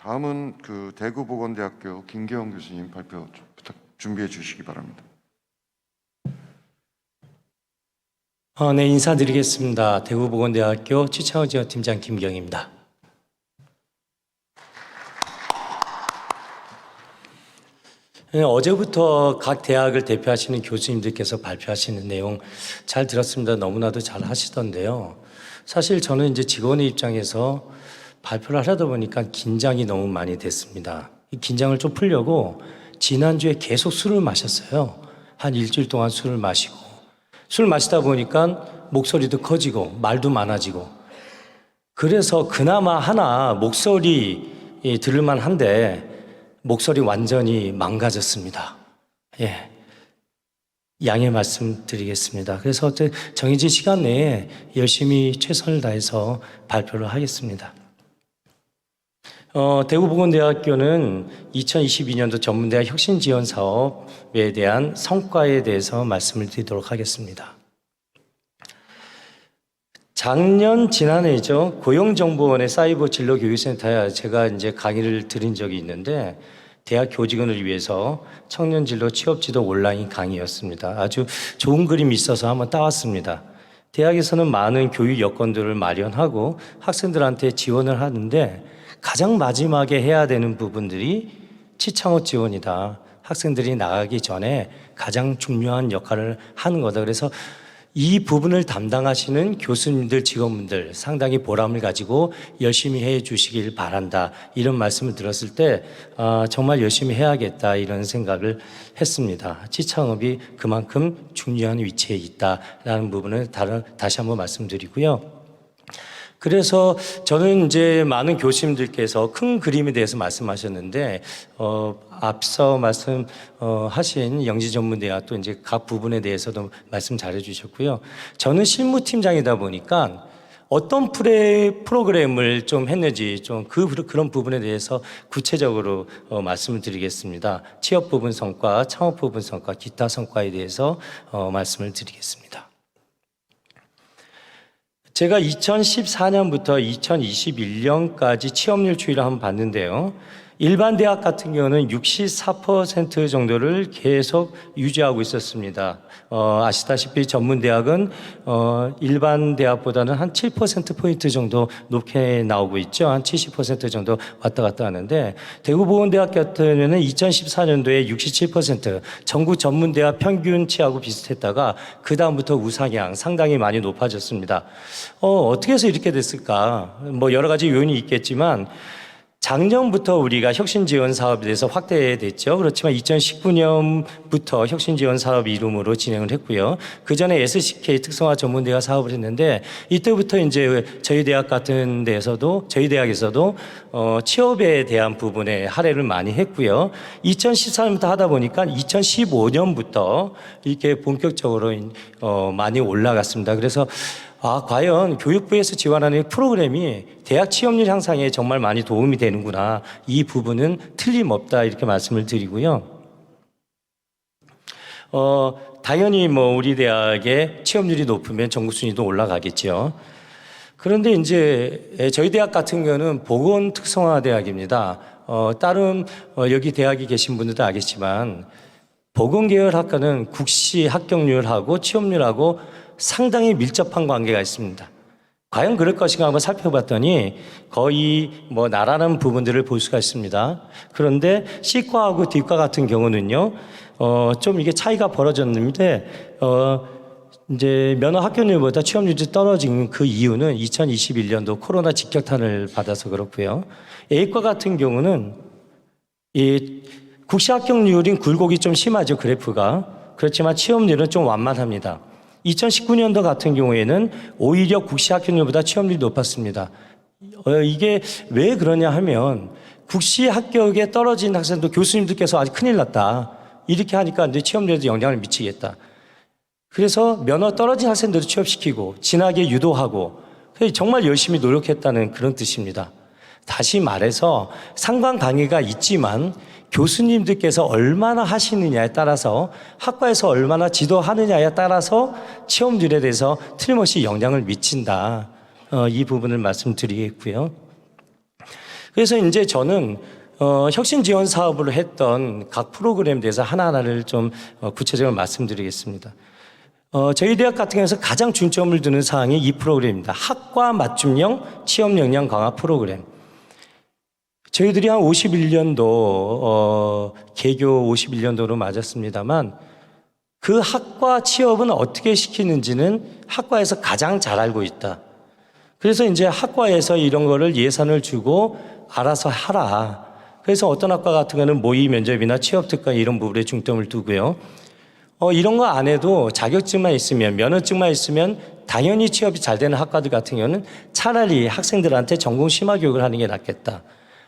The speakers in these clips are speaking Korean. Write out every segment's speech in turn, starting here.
다음은 대구보건대학교 김계원 교수님 발표 준비해 주시기 바랍니다. 네, 인사드리겠습니다. 대구보건대학교 최창호 지원팀장 김경입니다. 어제부터 각 대학을 대표하시는 교수님들께서 발표하시는 내용 잘 들었습니다. 너무나도 잘 하시던데요. 사실 저는 이제 직원의 입장에서 발표를 하다 보니까 긴장이 너무 많이 됐습니다. 이 긴장을 좀 풀려고 지난주에 계속 술을 마셨어요. 한 일주일 동안 술을 마시고. 술 마시다 보니까 목소리도 커지고 말도 많아지고. 그래서 그나마 하나 목소리 들을만 한데 목소리 완전히 망가졌습니다. 예. 양해 말씀드리겠습니다. 그래서 정해진 시간 내에 열심히 최선을 다해서 발표를 하겠습니다. 대구보건대학교는 2022년도 전문대학 혁신지원 사업에 대한 성과에 대해서 말씀을 드리도록 하겠습니다. 지난해죠. 고용정보원의 사이버 진로 교육센터에 제가 이제 강의를 드린 적이 있는데 대학 교직원을 위해서 청년 진로 취업 지도 온라인 강의였습니다. 아주 좋은 그림이 있어서 한번 따왔습니다. 대학에서는 많은 교육 여건들을 마련하고 학생들한테 지원을 하는데 가장 마지막에 해야 되는 부분들이 치창호 지원이다. 학생들이 나가기 전에 가장 중요한 역할을 하는 거다. 그래서 이 부분을 담당하시는 교수님들, 직원분들 상당히 보람을 가지고 열심히 해 주시길 바란다. 이런 말씀을 들었을 때 정말 열심히 해야겠다 이런 생각을 했습니다. 치창업이 그만큼 중요한 위치에 있다라는 부분을 다시 한번 말씀드리고요. 그래서 저는 이제 많은 교수님들께서 큰 그림에 대해서 말씀하셨는데 앞서 말씀하신 영지전문대학 또 이제 각 부분에 대해서도 말씀 잘해 주셨고요. 저는 실무팀장이다 보니까 어떤 프로그램을 좀 했는지 좀 그런 부분에 대해서 구체적으로 말씀을 드리겠습니다. 취업 부분 성과, 창업 부분 성과, 기타 성과에 대해서 말씀을 드리겠습니다. 제가 2014년부터 2021년까지 취업률 추이를 한번 봤는데요. 일반 대학 같은 경우는 64% 정도를 계속 유지하고 있었습니다. 아시다시피 전문대학은 일반 대학보다는 한 7%포인트 정도 높게 나오고 있죠. 한 70% 정도 왔다 갔다 하는데 대구보건대학 같은 경우는 2014년도에 67% 전국 전문대학 평균치하고 비슷했다가 그 다음부터 우상향 상당히 많이 높아졌습니다. 어떻게 해서 이렇게 됐을까? 뭐 여러 가지 요인이 있겠지만 작년부터 우리가 혁신지원 사업에 대해서 확대됐죠. 그렇지만 2019년부터 혁신지원 사업 이름으로 진행을 했고요. 그 전에 SCK 특성화 전문대학 사업을 했는데 이때부터 이제 저희 대학 같은 데에서도 저희 대학에서도 취업에 대한 부분에 할애를 많이 했고요. 2014년부터 하다 보니까 2015년부터 이렇게 본격적으로 많이 올라갔습니다. 그래서 과연 교육부에서 지원하는 프로그램이 대학 취업률 향상에 정말 많이 도움이 되는구나. 이 부분은 틀림없다. 이렇게 말씀을 드리고요. 당연히 우리 대학의 취업률이 높으면 전국 순위도 올라가겠죠. 그런데 이제 저희 대학 같은 경우는 보건 특성화 대학입니다. 다른 여기 대학에 계신 분들도 알겠지만 보건계열 학과는 국시 합격률하고 취업률하고 상당히 밀접한 관계가 있습니다. 과연 그럴 것인가 한번 살펴봤더니 거의 나라는 부분들을 볼 수가 있습니다. 그런데 C과하고 D과 같은 경우는요, 좀 이게 차이가 벌어졌는데, 이제 면허 합격률보다 취업률이 떨어진 그 이유는 2021년도 코로나 직격탄을 받아서 그렇고요. A과 같은 경우는 이 국시 합격률인 굴곡이 좀 심하죠, 그래프가. 그렇지만 취업률은 좀 완만합니다. 2019년도 같은 경우에는 오히려 국시 합격률보다 취업률이 높았습니다. 이게 왜 그러냐 하면 국시 합격에 떨어진 학생도 교수님들께서 아주 큰일 났다. 이렇게 하니까 이제 취업률에도 영향을 미치겠다. 그래서 면허 떨어진 학생들도 취업시키고 진학에 유도하고 정말 열심히 노력했다는 그런 뜻입니다. 다시 말해서 상관 관계가 있지만 교수님들께서 얼마나 하시느냐에 따라서 학과에서 얼마나 지도하느냐에 따라서 취업률에 대해서 틀림없이 영향을 미친다. 이 부분을 말씀드리겠고요. 그래서 이제 저는 혁신 지원 사업을 했던 각 프로그램에 대해서 하나하나를 좀 구체적으로 말씀드리겠습니다. 저희 대학 같은 경우에서 가장 중점을 두는 사항이 이 프로그램입니다. 학과 맞춤형 취업 역량 강화 프로그램. 저희들이 한 51년도 개교 51년도로 맞았습니다만 그 학과 취업은 어떻게 시키는지는 학과에서 가장 잘 알고 있다. 그래서 이제 학과에서 이런 거를 예산을 주고 알아서 하라. 그래서 어떤 학과 같은 경우는 모의 면접이나 취업 특강 이런 부분에 중점을 두고요. 이런 거 안 해도 자격증만 있으면, 면허증만 있으면 당연히 취업이 잘 되는 학과들 같은 경우는 차라리 학생들한테 전공 심화 교육을 하는 게 낫겠다.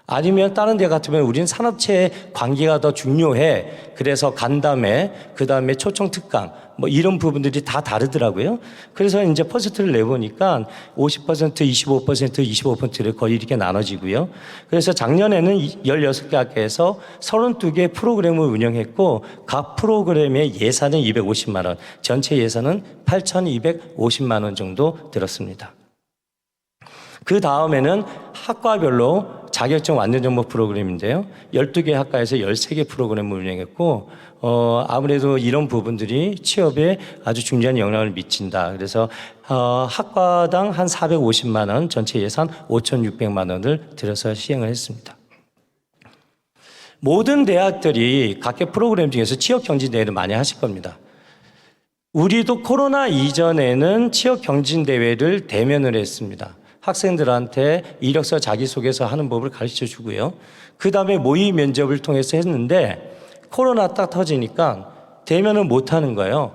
아니면 다른 데 같으면 우리는 산업체의 관계가 더 중요해. 그래서 간담회, 그 다음에 초청 특강, 뭐 이런 부분들이 다 다르더라고요. 그래서 이제 퍼센트를 내보니까 50%, 25%, 25%를 거의 이렇게 나눠지고요. 그래서 작년에는 16개 학교에서 32개 프로그램을 운영했고, 각 프로그램의 예산은 250만 원, 전체 예산은 8,250만 원 정도 들었습니다. 그 다음에는 학과별로 자격증 완전 정보 프로그램인데요. 12개 학과에서 13개 프로그램을 운영했고, 아무래도 이런 부분들이 취업에 아주 중요한 영향을 미친다. 그래서, 학과당 한 450만 원, 전체 예산 5,600만 원을 들여서 시행을 했습니다. 모든 대학들이 각계 프로그램 중에서 취업 경진 대회를 많이 하실 겁니다. 우리도 코로나 이전에는 취업 경진 대회를 대면으로 했습니다. 학생들한테 이력서 자기소개서 하는 법을 가르쳐 주고요. 그 다음에 모의 면접을 통해서 했는데 코로나 딱 터지니까 대면을 못 하는 거예요.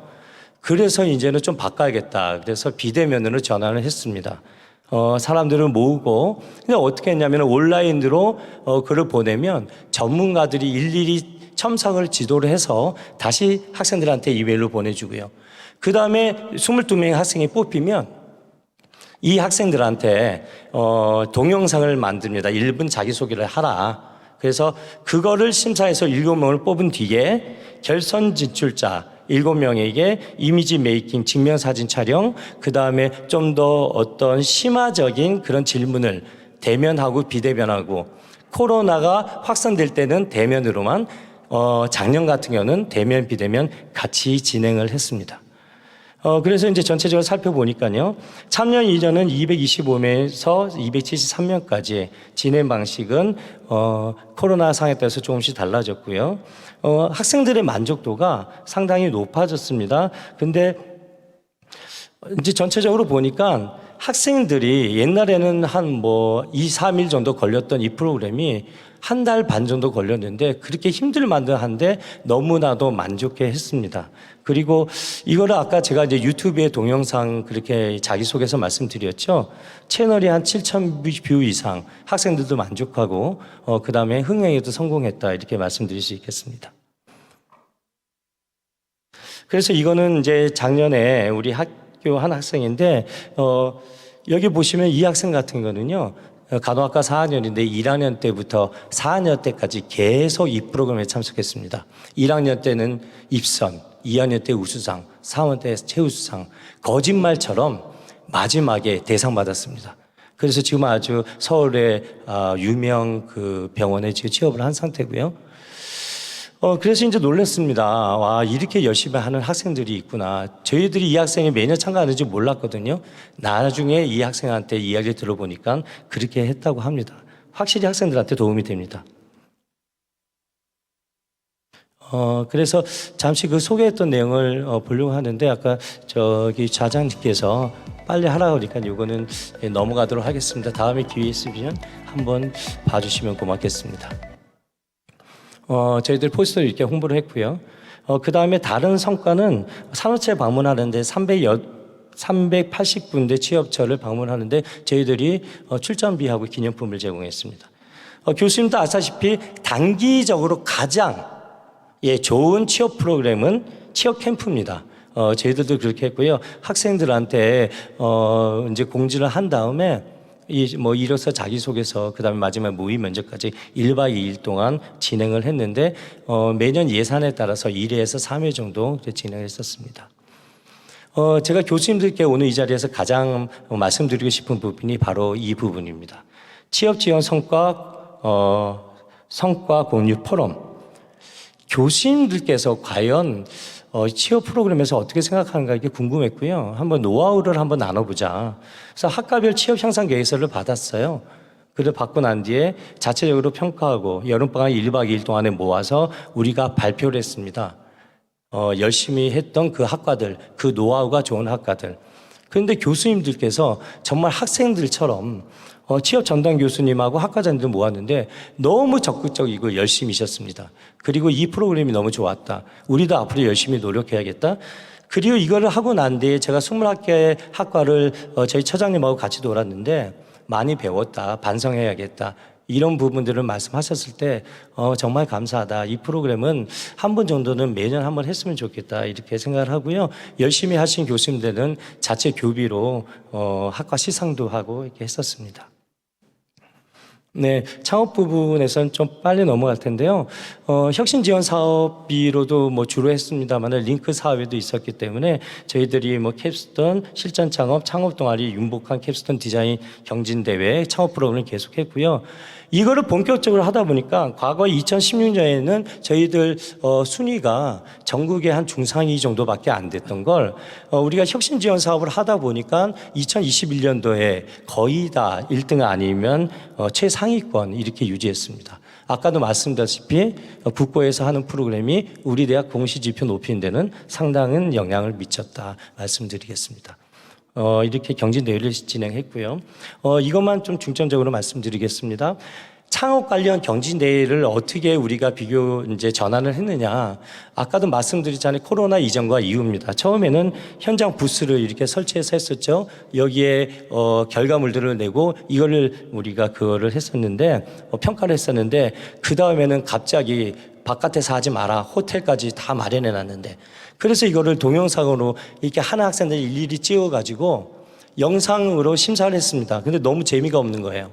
그래서 이제는 좀 바꿔야겠다. 그래서 비대면으로 전환을 했습니다. 사람들을 모으고, 근데 어떻게 했냐면 온라인으로 글을 보내면 전문가들이 일일이 첨삭을 지도를 해서 다시 학생들한테 이메일로 보내주고요. 그 다음에 22명의 학생이 뽑히면 이 학생들한테 동영상을 만듭니다. 1분 자기소개를 하라. 그래서 그거를 심사해서 7명을 뽑은 뒤에 결선 진출자 7명에게 이미지 메이킹, 증명사진 촬영, 그 다음에 좀 더 어떤 심화적인 그런 질문을 대면하고 비대면하고, 코로나가 확산될 때는 대면으로만, 작년 같은 경우는 대면, 비대면 같이 진행을 했습니다. 그래서 이제 전체적으로 살펴보니까요. 참여 인원은 225명에서 273명까지 진행 방식은, 코로나 상황에 따라서 조금씩 달라졌고요. 학생들의 만족도가 상당히 높아졌습니다. 근데 이제 전체적으로 보니까 학생들이 옛날에는 한 2, 3일 정도 걸렸던 이 프로그램이 한 달 반 정도 걸렸는데 그렇게 힘들 만도 한데 너무나도 만족해 했습니다. 그리고 이거를 아까 제가 이제 유튜브에 동영상 그렇게 자기소개서 말씀드렸죠. 채널이 한 7,000뷰 이상, 학생들도 만족하고, 그 다음에 흥행에도 성공했다. 이렇게 말씀드릴 수 있겠습니다. 그래서 이거는 이제 작년에 우리 학교 한 학생인데, 여기 보시면 이 학생 같은 거는요, 간호학과 4학년인데 1학년 때부터 4학년 때까지 계속 이 프로그램에 참석했습니다. 1학년 때는 입선, 2학년 때 우수상, 3학년 때 최우수상, 거짓말처럼 마지막에 대상 받았습니다. 그래서 지금 아주 서울의 유명 그 병원에 지금 취업을 한 상태고요. 그래서 이제 놀랐습니다. 와, 이렇게 열심히 하는 학생들이 있구나. 저희들이 이 학생이 매년 참가하는지 몰랐거든요. 나중에 이 학생한테 이야기를 들어보니까 그렇게 했다고 합니다. 확실히 학생들한테 도움이 됩니다. 그래서 잠시 그 소개했던 내용을 보려고 하는데, 아까 저기 좌장님께서 빨리 하라고 하니까 이거는 넘어가도록 하겠습니다. 다음에 기회 있으면 한번 봐주시면 고맙겠습니다. 저희들 포스터를 이렇게 홍보를 했고요. 그 다음에 다른 성과는 산업체 방문하는데 380군데 취업처를 방문하는데 저희들이 출전비하고 기념품을 제공했습니다. 교수님도 아시다시피 단기적으로 가장 좋은 취업 프로그램은 취업 캠프입니다. 저희들도 그렇게 했고요. 학생들한테 이제 공지를 한 다음에 이로써 자기소개서, 그 다음에 마지막 모의 면접까지 1박 2일 동안 진행을 했는데, 매년 예산에 따라서 1회에서 3회 정도 진행을 했었습니다. 제가 교수님들께 오늘 이 자리에서 가장 말씀드리고 싶은 부분이 바로 이 부분입니다. 취업 지원 성과 성과 공유 포럼. 교수님들께서 과연 취업 프로그램에서 어떻게 생각하는가 이게 궁금했고요. 한번 노하우를 한번 나눠보자. 그래서 학과별 취업 향상 계획서를 받았어요. 그를 받고 난 뒤에 자체적으로 평가하고 여름방학 1박 2일 동안에 모아서 우리가 발표를 했습니다. 열심히 했던 그 학과들, 그 노하우가 좋은 학과들. 그런데 교수님들께서 정말 학생들처럼 취업 전담 교수님하고 학과장들 모았는데 너무 적극적이고 열심히셨습니다. 그리고 이 프로그램이 너무 좋았다. 우리도 앞으로 열심히 노력해야겠다. 그리고 이거를 하고 난 뒤에 제가 20개의 학과를 저희 처장님하고 같이 놀았는데 많이 배웠다. 반성해야겠다. 이런 부분들을 말씀하셨을 때 정말 감사하다. 이 프로그램은 한 번 정도는 매년 한 번 했으면 좋겠다. 이렇게 생각을 하고요. 열심히 하신 교수님들은 자체 교비로 학과 시상도 하고 이렇게 했었습니다. 네, 창업 부분에서는 좀 빨리 넘어갈 텐데요. 혁신 지원 사업비로도 뭐 주로 했습니다만 링크 사업에도 있었기 때문에 저희들이 뭐 캡스톤 실전 창업, 창업 동아리 윤복한 캡스톤 디자인 경진 대회 창업 프로그램을 계속했고요. 이거를 본격적으로 하다 보니까 과거 2016년에는 저희들 순위가 전국에 한 중상위 정도밖에 안 됐던 걸 우리가 혁신 지원 사업을 하다 보니까 2021년도에 거의 다 1등 아니면 최상위권 이렇게 유지했습니다. 아까도 말씀드렸다시피 국고에서 하는 프로그램이 우리 대학 공시지표 높이는 데는 상당한 영향을 미쳤다 말씀드리겠습니다. 이렇게 경진대회를 진행했고요. 이것만 좀 중점적으로 말씀드리겠습니다. 창업 관련 경진대회를 어떻게 우리가 이제 전환을 했느냐. 아까도 말씀드렸잖아요. 코로나 이전과 이후입니다. 처음에는 현장 부스를 이렇게 설치해서 했었죠. 여기에 결과물들을 내고 이거를 우리가 그거를 했었는데 평가를 했었는데 그 다음에는 갑자기 바깥에서 하지 마라. 호텔까지 다 마련해 놨는데 그래서 이거를 동영상으로 이렇게 하나 학생들이 일일이 찍어가지고 영상으로 심사를 했습니다. 근데 너무 재미가 없는 거예요.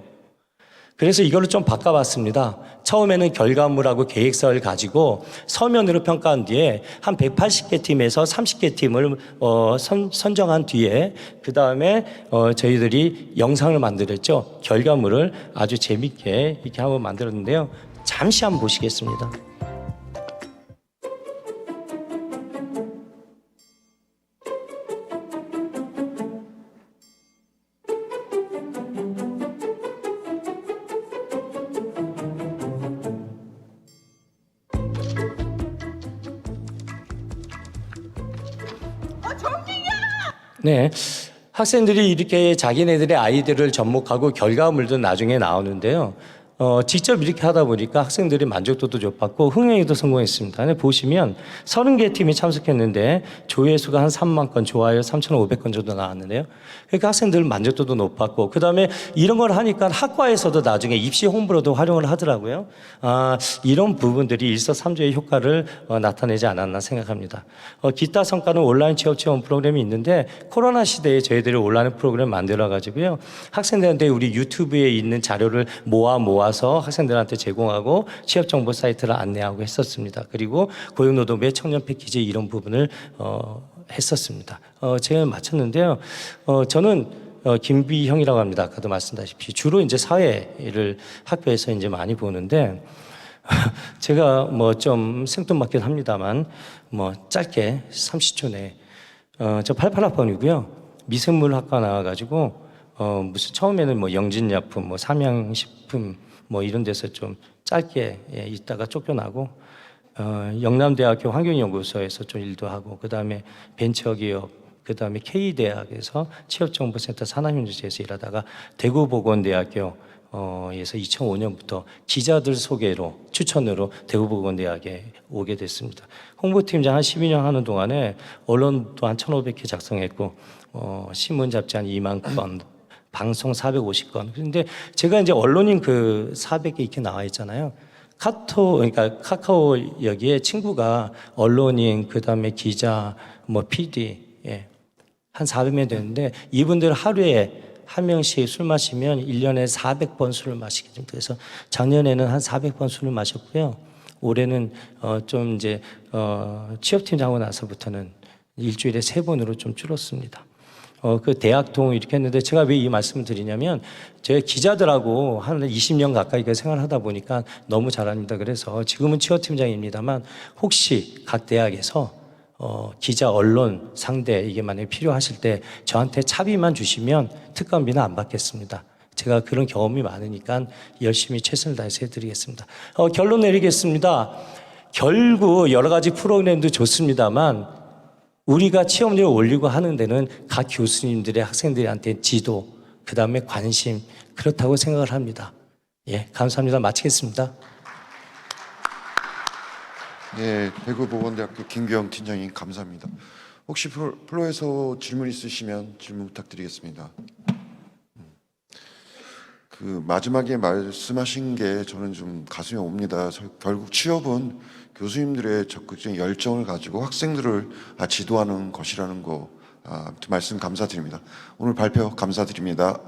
그래서 이걸로 좀 바꿔봤습니다. 처음에는 결과물하고 계획서를 가지고 서면으로 평가한 뒤에 한 180개 팀에서 30개 팀을 선정한 뒤에 그 다음에 저희들이 영상을 만들었죠. 결과물을 아주 재밌게 이렇게 한번 만들었는데요. 잠시 한번 보시겠습니다. 네. 학생들이 이렇게 자기네들의 아이디어를 접목하고 결과물도 나중에 나오는데요. 직접 이렇게 하다 보니까 학생들이 만족도도 높았고 흥행에도 성공했습니다. 근데 보시면 30개 팀이 참석했는데 조회수가 한 3만 건, 좋아요 3,500건 정도 나왔는데요. 그러니까 학생들 만족도도 높았고 그 다음에 이런 걸 하니까 학과에서도 나중에 입시 홍보로도 활용을 하더라고요. 이런 부분들이 일석삼조의 효과를 나타내지 않았나 생각합니다. 기타 성과는 온라인 취업 지원 프로그램이 있는데 코로나 시대에 저희들이 온라인 프로그램 만들어가지고요. 학생들한테 우리 유튜브에 있는 자료를 모아서 학생들한테 제공하고 취업 정보 사이트를 안내하고 했었습니다. 그리고 고용노동부의 청년 패키지 이런 부분을 했었습니다. 제가 마쳤는데요. 저는 김비형이라고 합니다. 아까도 말씀드렸다시피 주로 이제 사회를 학교에서 이제 많이 보는데 제가 뭐 좀 생뚱맞긴 합니다만 뭐 짧게 30초 내에 저 88학번이고요. 미생물학과 나와가지고 무슨 처음에는 뭐 영진약품, 뭐 삼양식품 뭐 이런 데서 좀 짧게 있다가 쫓겨나고 영남대학교 환경연구소에서 좀 일도 하고 그 다음에 벤처기업, 그 다음에 K대학에서 취업정보센터 산업현장에서 일하다가 대구보건대학교 에서 2005년부터 기자들 소개로 추천으로 대구보건대학에 오게 됐습니다. 홍보팀장 한 12년 하는 동안에 언론도 한 1,500개 작성했고 신문 잡지 한 2만 건, 방송 450건. 그런데 제가 이제 언론인 그 400개 이렇게 나와 있잖아요. 그러니까 카카오 여기에 친구가 언론인, 그 다음에 기자, 뭐 PD, 한 400명 되는데 이분들 하루에 한 명씩 술 마시면 1년에 400번 술을 마시게 됩니다. 그래서 작년에는 한 400번 술을 마셨고요. 올해는 좀 이제 취업팀장 하고 나서부터는 일주일에 3번으로 좀 줄었습니다. 그 대학동 이렇게 했는데 제가 왜 이 말씀을 드리냐면 제가 기자들하고 한 20년 가까이 생활하다 보니까 너무 잘 압니다. 그래서 지금은 취업팀장입니다만 혹시 각 대학에서 기자 언론 상대 이게 만약에 필요하실 때 저한테 차비만 주시면 특감비는 안 받겠습니다. 제가 그런 경험이 많으니까 열심히 최선을 다해서 해드리겠습니다. 결론 내리겠습니다. 결국 여러 가지 프로그램도 좋습니다만 우리가 취업률을 올리고 하는 데는 각 교수님들의 학생들한테 지도, 그 다음에 관심, 그렇다고 생각을 합니다. 예, 감사합니다. 마치겠습니다. 네, 대구보건대학교 김규영 팀장님 감사합니다. 혹시 플로에서 질문 있으시면 질문 부탁드리겠습니다. 그 마지막에 말씀하신 게 저는 좀 가슴에 옵니다. 결국 취업은 교수님들의 적극적인 열정을 가지고 학생들을 지도하는 것이라는 거 말씀 감사드립니다. 오늘 발표 감사드립니다.